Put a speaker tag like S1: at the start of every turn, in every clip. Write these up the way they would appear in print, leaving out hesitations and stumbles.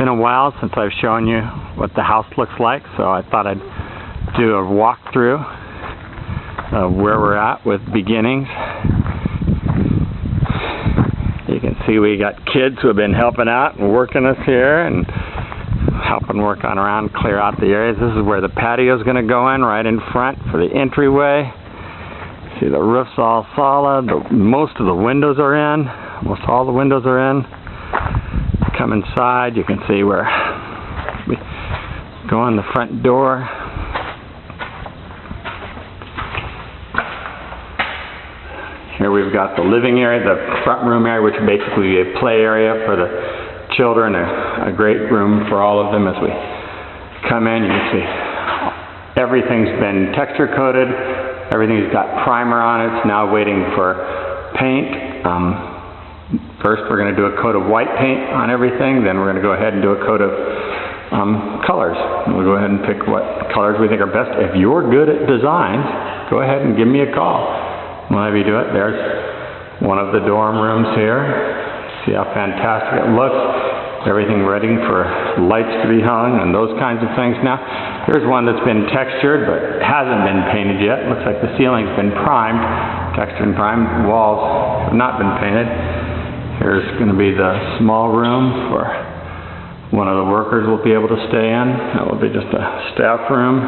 S1: been a while since I've shown you what the house looks like, so I thought I'd do a walkthrough of where we're at with beginnings. You can see we got kids who have been helping out and working us here and helping work on around, clear out the areas. This is where the patio is going to go in, right in front for the entryway. See, the roof's all solid. Most of the windows are in. Almost all the windows are in. Come inside, you can see where we go in the front door. Here we've got the living area, the front room area, which basically is a play area for the children, a great room for all of them. As we come in, you can see everything's been texture coated, everything's got primer on it. It's now waiting for paint. First we're going to do a coat of white paint on everything, then we're going to go ahead and do a coat of colors. We'll go ahead and pick what colors we think are best. If you're good at designs, go ahead and give me a call. We'll have you do it. There's one of the dorm rooms here. See how fantastic it looks. Everything ready for lights to be hung and those kinds of things. Now, here's one that's been textured but hasn't been painted yet. Looks like the ceiling's been primed, textured and primed. Walls have not been painted. Here's going to be the small room for one of the workers will be able to stay in. That will be just a staff room.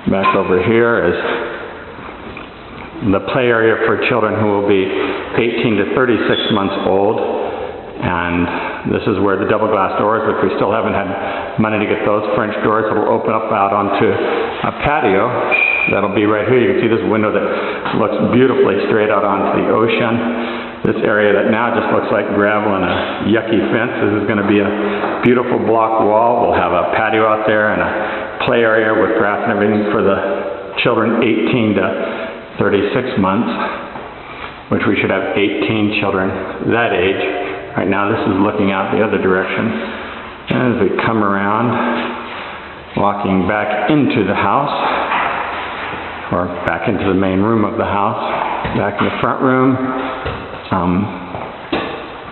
S1: Back over here is the play area for children who will be 18 to 36 months old. And this is where the double glass doors, which we still haven't had money to get those French doors, that will open up out onto a patio. That'll be right here. You can see this window that looks beautifully straight out onto the ocean. This area that now just looks like gravel and a yucky fence. This is going to be a beautiful block wall. We'll have a patio out there and a play area with grass and everything for the children 18 to 36 months, which we should have 18 children that age. Right now this is looking out the other direction. And as we come around, walking back into the house, or back into the main room of the house, back in the front room.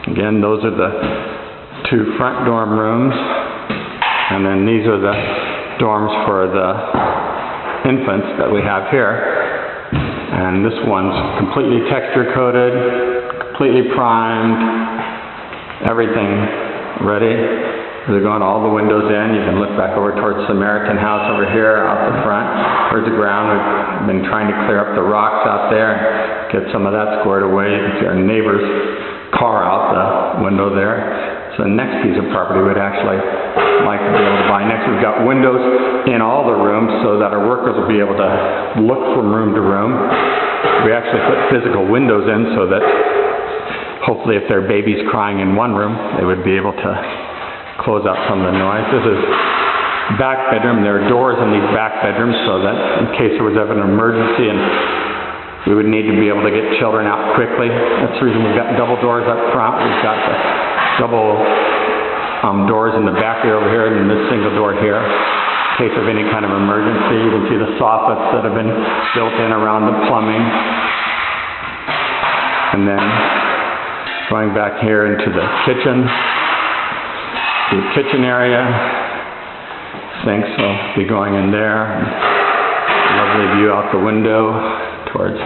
S1: Again, those are the two front dorm rooms, and then these are the dorms for the infants that we have here. And this one's completely texture coated, completely primed, everything ready. They're going all the windows in. You can look back over towards Samaritan House over here, out the front, towards the ground. We've been trying to clear up the rocks out there, get some of that squared away. You can see our neighbor's car out the window there. So the next piece of property we'd actually like to be able to buy. Next, we've got windows in all the rooms so that our workers will be able to look from room to room. We actually put physical windows in so that hopefully if their baby's crying in one room, they would be able to close out some of the noise. This is back bedroom. There are doors in these back bedrooms so that in case there was ever an emergency and we would need to be able to get children out quickly. That's the reason we've got double doors up front. We've got the double doors in the back here over here and this single door here. In case of any kind of emergency, you can see the soffits that have been built in around the plumbing. And then going back here into the kitchen. The kitchen area, sinks will be going in there. Lovely view out the window towards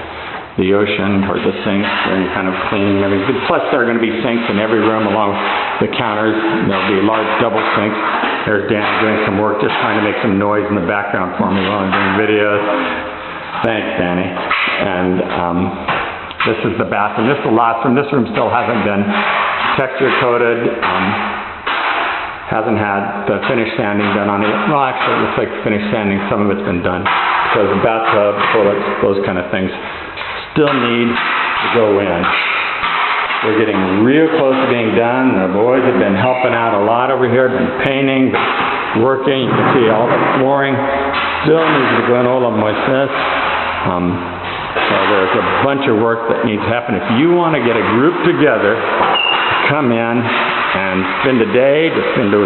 S1: the ocean, towards the sinks, and kind of cleaning everything. Plus there are going to be sinks in every room along the counters. There'll be large double sinks. There's Danny doing some work, just trying to make some noise in the background for me while I'm doing videos. Thanks, Danny. And this is the bathroom. This is the last room. This room still hasn't been texture coated. Hasn't had the finish sanding done on it. Well, actually, it looks like finish sanding, some of it's been done. Because the bathtub, toilets, those kind of things still need to go in. We're getting real close to being done. The boys have been helping out a lot over here, been painting, been working. You can see all the flooring still needs to go in. All of moistness. So there's a bunch of work that needs to happen. If you want to get a group together, come in and spend a day, to spend a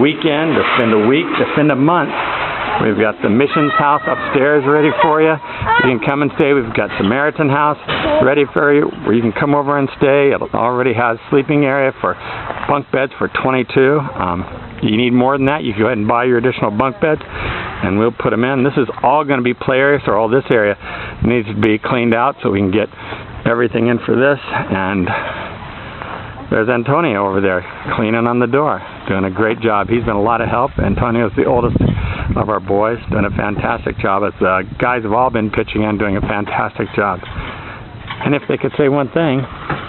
S1: weekend, to spend a week, to spend a month We've got the Missions House upstairs ready for you. You can come and stay. We've got Samaritan House ready for you, where you can come over and stay. It already has sleeping area for bunk beds for 22. You need more than that, you can go ahead and buy your additional bunk beds, and we'll put them in. This is all going to be play areas, so all this area needs to be cleaned out so we can get everything in for this. And there's Antonio over there cleaning on the door, doing a great job. He's been a lot of help. Antonio's the oldest of our boys, doing a fantastic job. The guys have all been pitching in, doing a fantastic job. And if they could say one thing,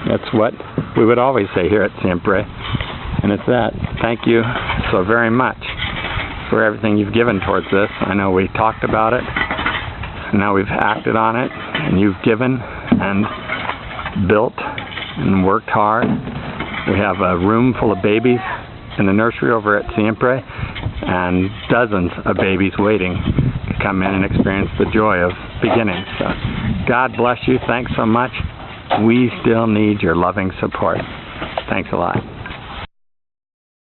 S1: that's what we would always say here at Siempre, and it's that. Thank you so very much for everything you've given towards this. I know we talked about it, and now we've acted on it, and you've given and built and worked hard. We have a room full of babies in the nursery over at Siempre, and dozens of babies waiting to come in and experience the joy of beginnings. So, God bless you. Thanks so much. We still need your loving support. Thanks a lot.